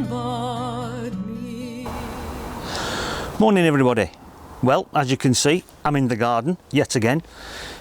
board me. Morning everybody. Well, as you can see, I'm in the garden yet again,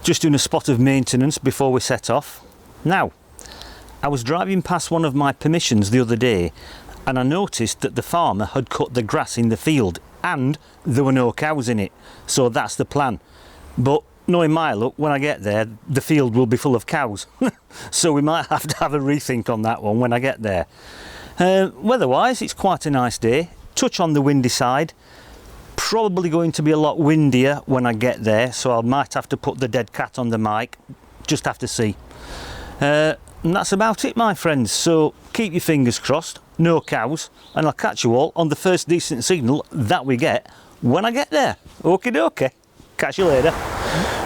just doing a spot of maintenance before we set off. Now, I was driving past one of my permissions the other day and I noticed that the farmer had cut the grass in the field and there were no cows in it, so that's the plan. But knowing my luck, when I get there the field will be full of cows so we might have to have a rethink on that one when I get there. Weather-wise, it's quite a nice day, touch on the windy side, probably going to be a lot windier when I get there, so I might have to put the dead cat on the mic, just have to see. And that's about it, my friends, so keep your fingers crossed, no cows, and I'll catch you all on the first decent signal that we get when I get there. Okie dokie, catch you later.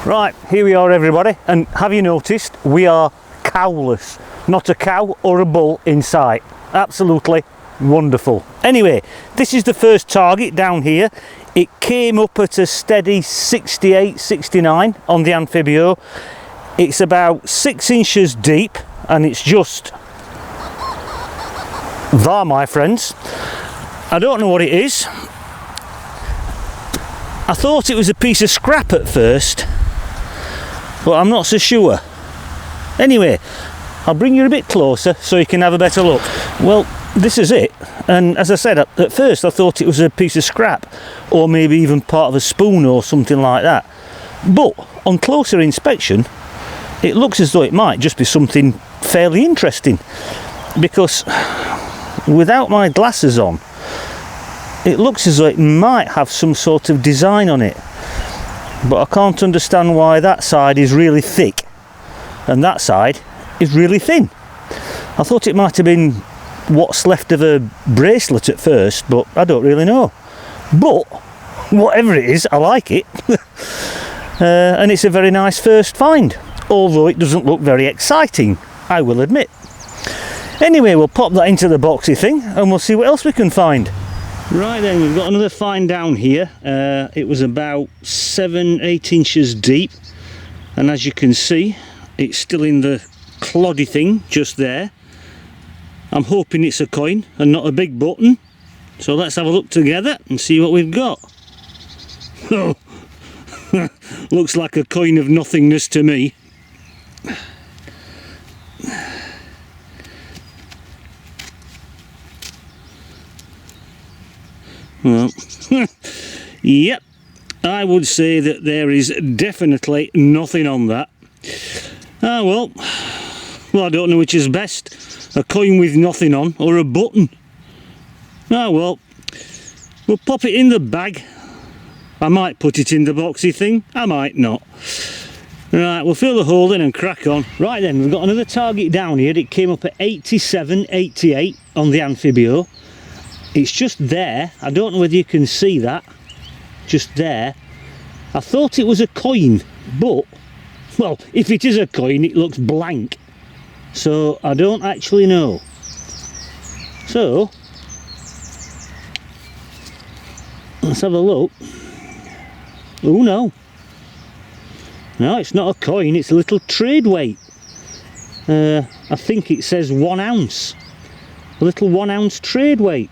Right, here we are everybody, and have you noticed we are cowless, not a cow or a bull in sight. Absolutely wonderful. Anyway, this is the first target down here. It came up at a steady 68, 69 on the Amphibio. It's about 6 inches deep and it's just there, my friends. I don't know what it is. I thought it was a piece of scrap at first, but I'm not so sure. Anyway, I'll bring you a bit closer so you can have a better look. Well, this is it, and as I said, at first I thought it was a piece of scrap or maybe even part of a spoon or something like that, but on closer inspection it looks as though it might just be something fairly interesting, because without my glasses on it looks as though it might have some sort of design on it, but I can't understand why that side is really thick and that side is really thin. I thought it might have been what's left of a bracelet at first, but I don't really know. But whatever it is, I like it. And it's a very nice first find, although it doesn't look very exciting, I will admit. Anyway, we'll pop that into the boxy thing and we'll see what else we can find. Right then, we've got another find down here. It was about 7-8 inches deep, and as you can see it's still in the cloddy thing just there. I'm hoping it's a coin and not a big button, so let's have a look together and see what we've got. Oh, looks like a coin of nothingness to me. Well, yep, I would say that there is definitely nothing on that. Ah well, I don't know which is best, a coin with nothing on or a button. Ah well, we'll pop it in the bag. I might put it in the boxy thing, I might not. Right, we'll fill the hole in and crack on. Right then, we've got another target down here. It came up at 87, 88 on the Amphibio. It's just there, I don't know whether you can see that, just there. I thought it was a coin, but, well, if it is a coin it looks blank, so I don't actually know. So let's have a look. Oh no, it's not a coin, it's a little trade weight. I think it says 1 ounce, a little 1 ounce trade weight.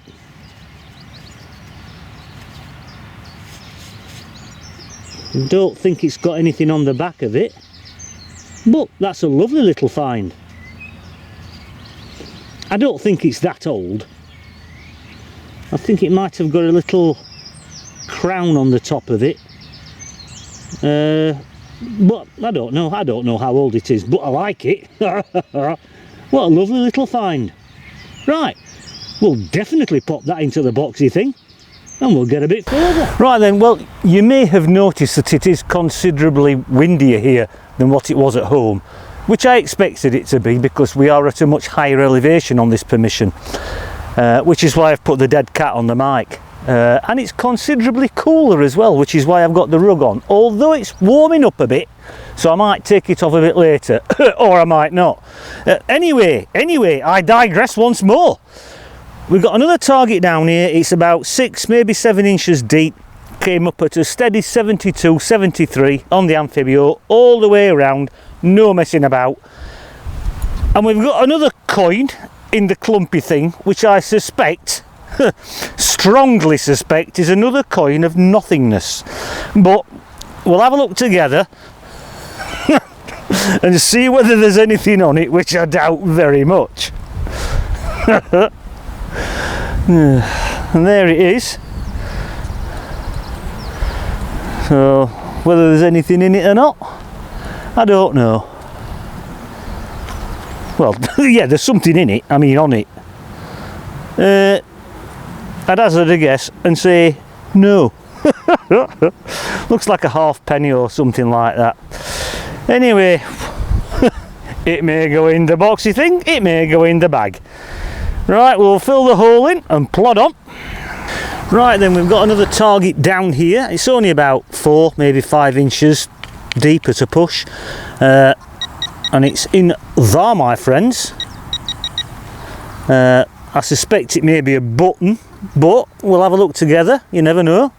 Don't think it's got anything on the back of it, but that's a lovely little find. I don't think it's that old. I think it might have got a little crown on the top of it, but I don't know how old it is, but I like it. What a lovely little find. Right, we'll definitely pop that into the boxy thing and we'll get a bit further. Right then, well, you may have noticed that it is considerably windier here than what it was at home, which I expected it to be because we are at a much higher elevation on this permission, which is why I've put the dead cat on the mic. And it's considerably cooler as well, which is why I've got the rug on, although it's warming up a bit, so I might take it off a bit later or I might not. Anyway, I digress once more. We've got another target down here. It's about 6, maybe 7 inches deep. Came up at a steady 72, 73 on the Amphibio, all the way around, no messing about. And we've got another coin in the clumpy thing, which I suspect, strongly suspect, is another coin of nothingness. But we'll have a look together and see whether there's anything on it, which I doubt very much. And there it is. So whether there's anything in it or not, I don't know. Well, yeah, there's something in it, I mean on it. I'd hazard a guess and say no. Looks like a halfpenny or something like that. Anyway, it may go in the boxy thing, it may go in the bag. Right, we'll fill the hole in and plod on. Right then, we've got another target down here. It's only about 4, maybe 5 inches deep at a push. And it's in there, my friends. I suspect it may be a button, but we'll have a look together. You never know.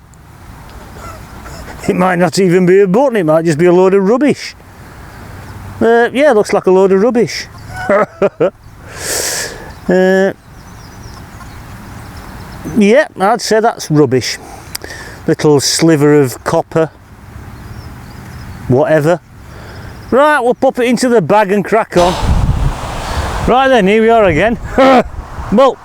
It might not even be a button, it might just be a load of rubbish. Yeah, looks like a load of rubbish. Yeah, I'd say that's rubbish. Little sliver of copper, whatever. Right, we'll pop it into the bag and crack on. Right then, here we are again. Well,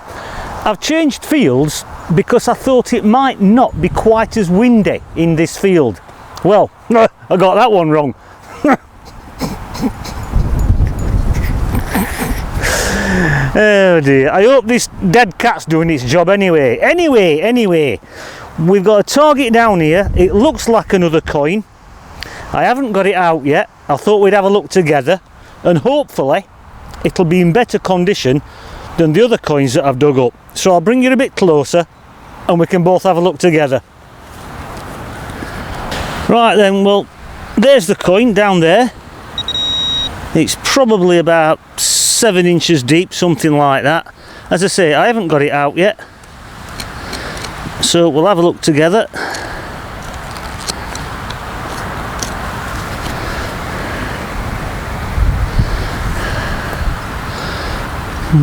I've changed fields because I thought it might not be quite as windy in this field. Well, I got that one wrong. Oh dear, I hope this dead cat's doing its job anyway. Anyway, we've got a target down here. It looks like another coin. I haven't got it out yet. I thought we'd have a look together and hopefully it'll be in better condition than the other coins that I've dug up. So I'll bring you a bit closer and we can both have a look together. Right then, well, there's the coin down there. It's probably about 7 inches deep, something like that. As I say, I haven't got it out yet. So we'll have a look together.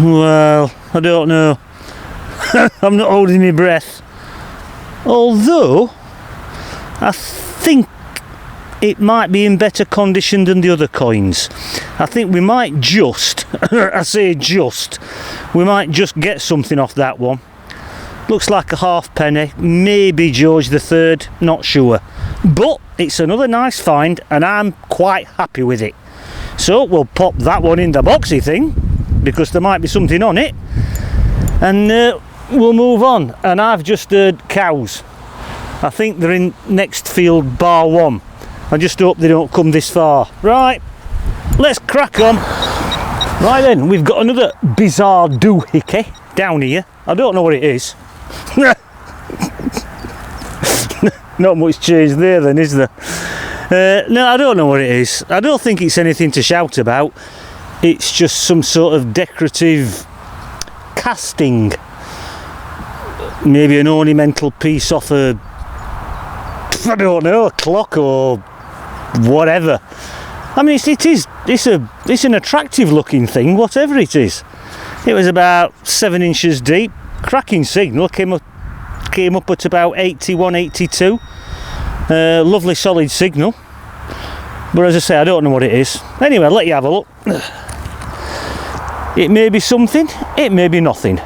Well, I don't know. I'm not holding my breath. Although, I think it might be in better condition than the other coins. I think we might just, I say just, we might just get something off that one. Looks like a halfpenny, maybe George III, not sure. But it's another nice find and I'm quite happy with it. So we'll pop that one in the boxy thing, because there might be something on it, and we'll move on. And I've just heard cows. I think they're in next field bar 1. I just hope they don't come this far. Right, let's crack on. Right then, we've got another bizarre doohickey down here. I don't know what it is. Not much change there then, is there? No, I don't know what it is. I don't think it's anything to shout about. It's just some sort of decorative casting. Maybe an ornamental piece off a, I don't know, a clock or whatever. I mean, it's an attractive looking thing, whatever it is. It was about 7 inches deep. Cracking signal, came up at about 81, 82. Lovely solid signal. But as I say, I don't know what it is. Anyway, I'll let you have a look. It may be something, it may be nothing.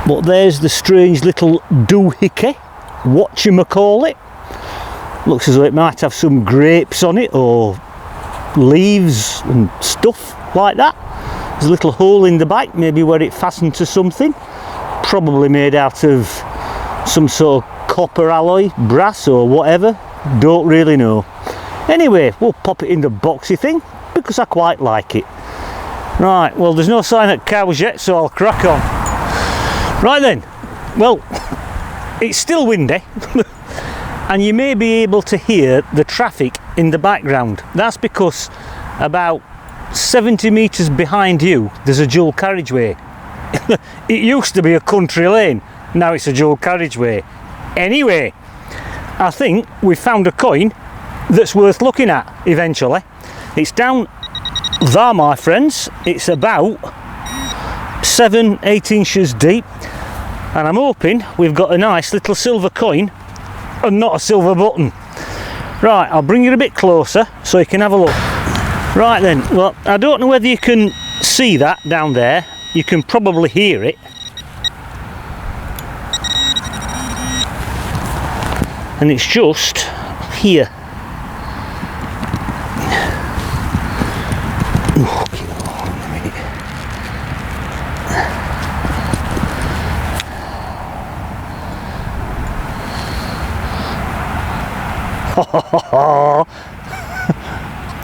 But there's the strange little doohickey, whatchamacallit. Looks as though it might have some grapes on it or leaves and stuff like that. There's a little hole in the back, maybe where it fastened to something. Probably made out of some sort of copper alloy, brass or whatever. Don't really know. Anyway, we'll pop it in the boxy thing because I quite like it. Right, well, there's no sign of cows yet, so I'll crack on. Right then, well, it's still windy and you may be able to hear the traffic in the background. That's because about 70 metres behind you there's a dual carriageway. It used to be a country lane, now it's a dual carriageway. Anyway, I think we found a coin that's worth looking at eventually. It's down There, my friends, it's about 7-8 inches deep, and I'm hoping we've got a nice little silver coin and not a silver button. Right, I'll bring you a bit closer so you can have a look. Right then, well, I don't know whether you can see that down there. You can probably hear it. And it's just here.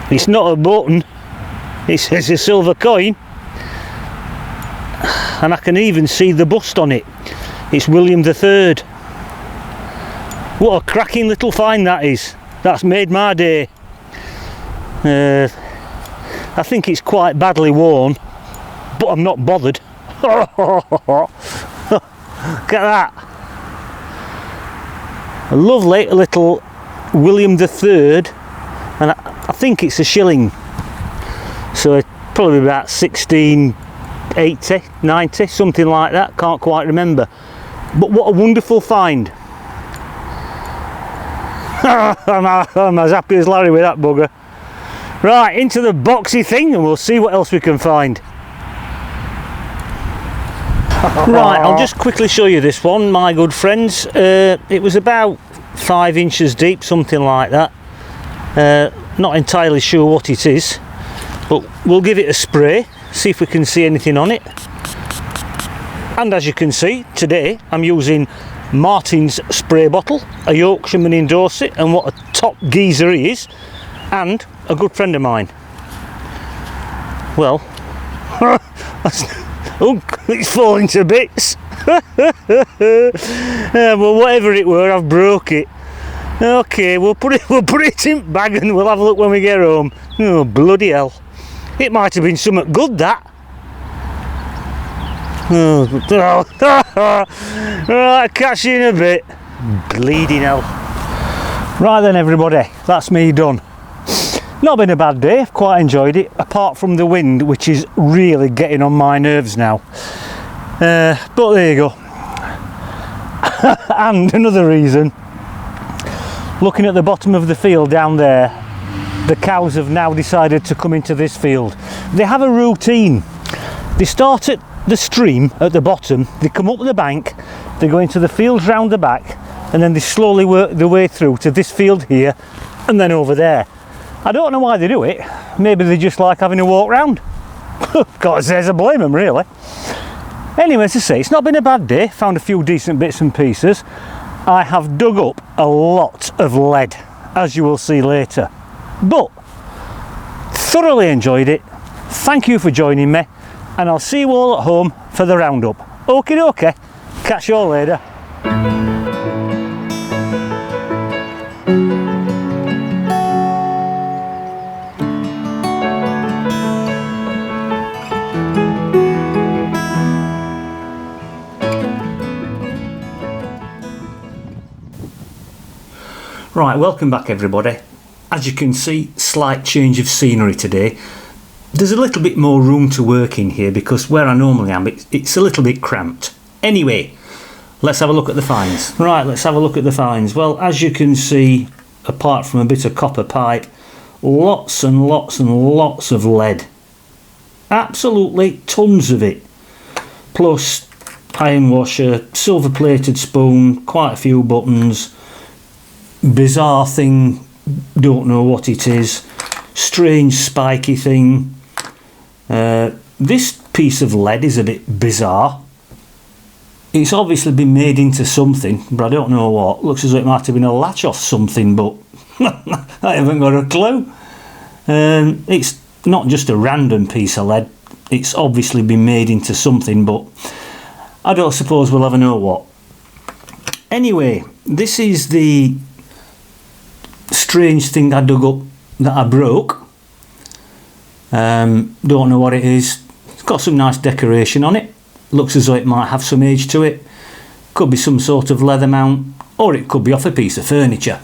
It's not a button, it's a silver coin, and I can even see the bust on it. It's William III. What a cracking little find that is. That's made my day. I think it's quite badly worn, but I'm not bothered. Look at that. A lovely little William III, and I think it's a shilling, so probably about 1680, 90, something like that, can't quite remember. But what a wonderful find. I'm as happy as Larry with that bugger. Right, into the boxy thing and we'll see what else we can find. Right, I'll just quickly show you this one, my good friends. It was about 5 inches deep, something like that. Not entirely sure what it is, but we'll give it a spray, see if we can see anything on it. And as you can see, today I'm using Martin's spray bottle, a Yorkshireman in Dorset, and what a top geezer he is, and a good friend of mine. Well, oh, it's falling to bits. Well, whatever it were, I've broke it. Okay, we'll put it in bag and we'll have a look when we get home. Oh, bloody hell. It might have been something good, that. Oh, right, catch you in a bit. Bleeding hell. Right then, everybody, that's me done. Not been a bad day, I've quite enjoyed it, apart from the wind, which is really getting on my nerves now. But there you go. And another reason, looking at the bottom of the field down there, the cows have now decided to come into this field. They have a routine. They start at the stream at the bottom, they come up the bank, they go into the fields round the back, and then they slowly work their way through to this field here and then over there. I don't know why they do it. Maybe they just like having a walk round. Can't say I blame them, really. Anyway, as I say, it's not been a bad day. Found a few decent bits and pieces. I have dug up a lot of lead, as you will see later. But thoroughly enjoyed it. Thank you for joining me, and I'll see you all at home for the roundup. Okie dokie. Catch you all later. Right, welcome back everybody. As you can see, slight change of scenery today. There's a little bit more room to work in here because where I normally am, it's a little bit cramped. Anyway, let's have a look at the finds. Right, let's have a look at the finds. Well, as you can see, apart from a bit of copper pipe, lots and lots and lots of lead. Absolutely tons of it. Plus iron washer, silver plated spoon, quite a few buttons. Bizarre thing, don't know what it is. Strange spiky thing. This piece of lead is a bit bizarre. It's obviously been made into something, but I don't know what. Looks as though it might have been a latch off something, but I haven't got a clue. It's not just a random piece of lead. It's obviously been made into something, but I don't suppose we'll ever know what. Anyway, this is the strange thing I dug up that I broke. Don't know what it is. It's got some nice decoration on it. Looks as though it might have some age to it. Could be some sort of leather mount, or it could be off a piece of furniture.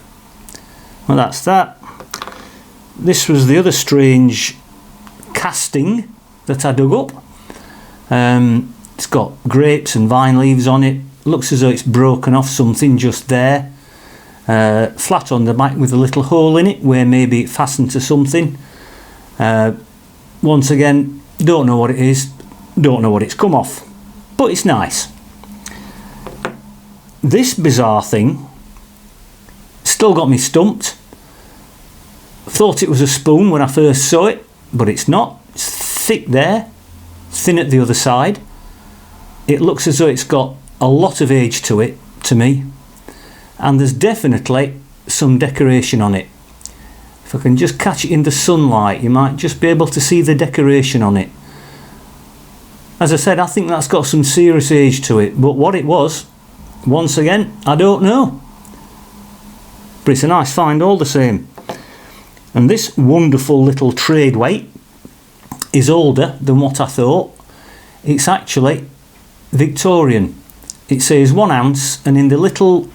Well, that's that. This was the other strange casting that I dug up. It's got grapes and vine leaves on it. Looks as though it's broken off something just there. Flat on the back with a little hole in it where maybe it fastened to something. Once again, don't know what it is, don't know what it's come off, but it's nice. This bizarre thing still got me stumped. Thought it was a spoon when I first saw it, but it's not. It's thick there, thin at the other side. It looks as though it's got a lot of age to it, to me, and there's definitely some decoration on it. If I can just catch it in the sunlight, you might just be able to see the decoration on it. As I said, I think that's got some serious age to it, but what it was, once again, I don't know. But it's a nice find all the same. And this wonderful little trade weight is older than what I thought. It's actually Victorian. It says 1 ounce, and in the little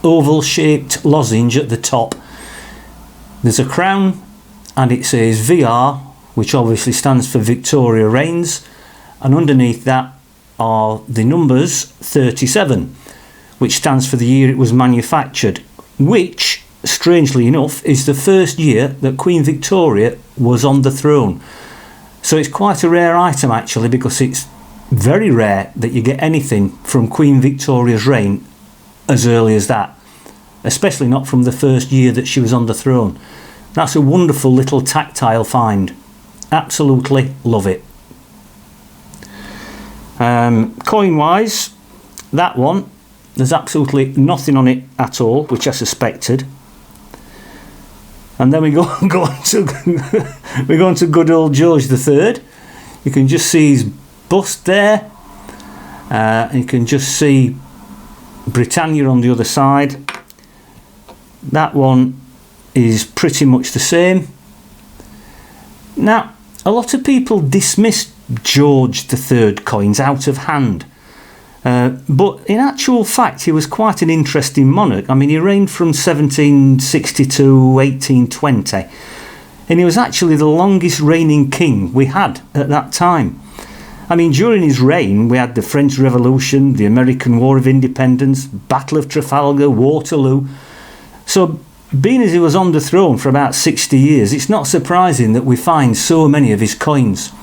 oval shaped lozenge at the top there's a crown, and it says VR, which obviously stands for Victoria Reigns, and underneath that are the numbers 37, which stands for the year it was manufactured, which strangely enough is the first year that Queen Victoria was on the throne. So it's quite a rare item actually, because it's very rare that you get anything from Queen Victoria's reign as early as that, especially not from the first year that she was on the throne. That's a wonderful little tactile find. Absolutely love it. Coin wise, that one, there's absolutely nothing on it at all, which I suspected. And then we go on to good old George III. You can just see his bust there. You can just see Britannia on the other side. That one is pretty much the same. Now, a lot of people dismiss George III coins out of hand. But in actual fact, he was quite an interesting monarch. I mean, he reigned from 1760 to 1820. And he was actually the longest reigning king we had at that time. I mean, during his reign, we had the French Revolution, the American War of Independence, Battle of Trafalgar, Waterloo. So, being as he was on the throne for about 60 years, it's not surprising that we find so many of his coins.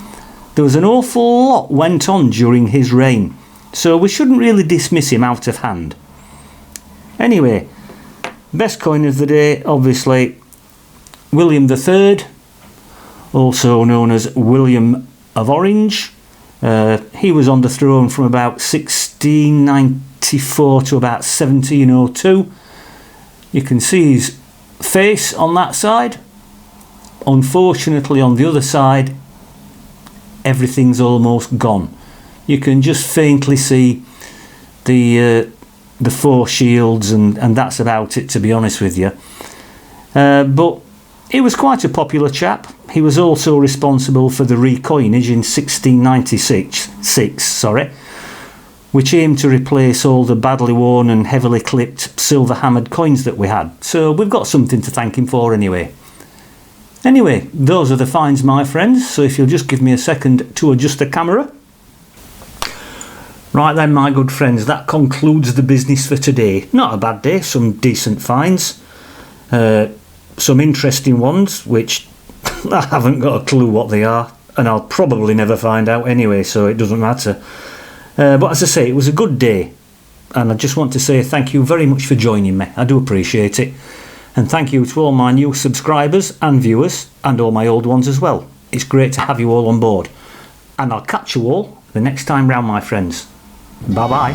There was an awful lot went on during his reign, so we shouldn't really dismiss him out of hand. Anyway, best coin of the day, obviously, William III, also known as William of Orange. He was on the throne from about 1694 to about 1702. You can see his face on that side. Unfortunately, on the other side, everything's almost gone. You can just faintly see the 4 shields, and that's about it, to be honest with you. But he was quite a popular chap. He was also responsible for the recoinage in 1696, which aimed to replace all the badly worn and heavily clipped silver hammered coins that we had. So we've got something to thank him for anyway. Anyway, those are the finds, my friends, so if you'll just give me a second to adjust the camera. Right then, my good friends, that concludes the business for today. Not a bad day, some decent finds. Some interesting ones, which I haven't got a clue what they are, and I'll probably never find out anyway, so it doesn't matter. But as I say, it was a good day, and I just want to say thank you very much for joining me. I do appreciate it. And thank you to all my new subscribers and viewers, and all my old ones as well. It's great to have you all on board. And I'll catch you all the next time round, my friends. Bye bye.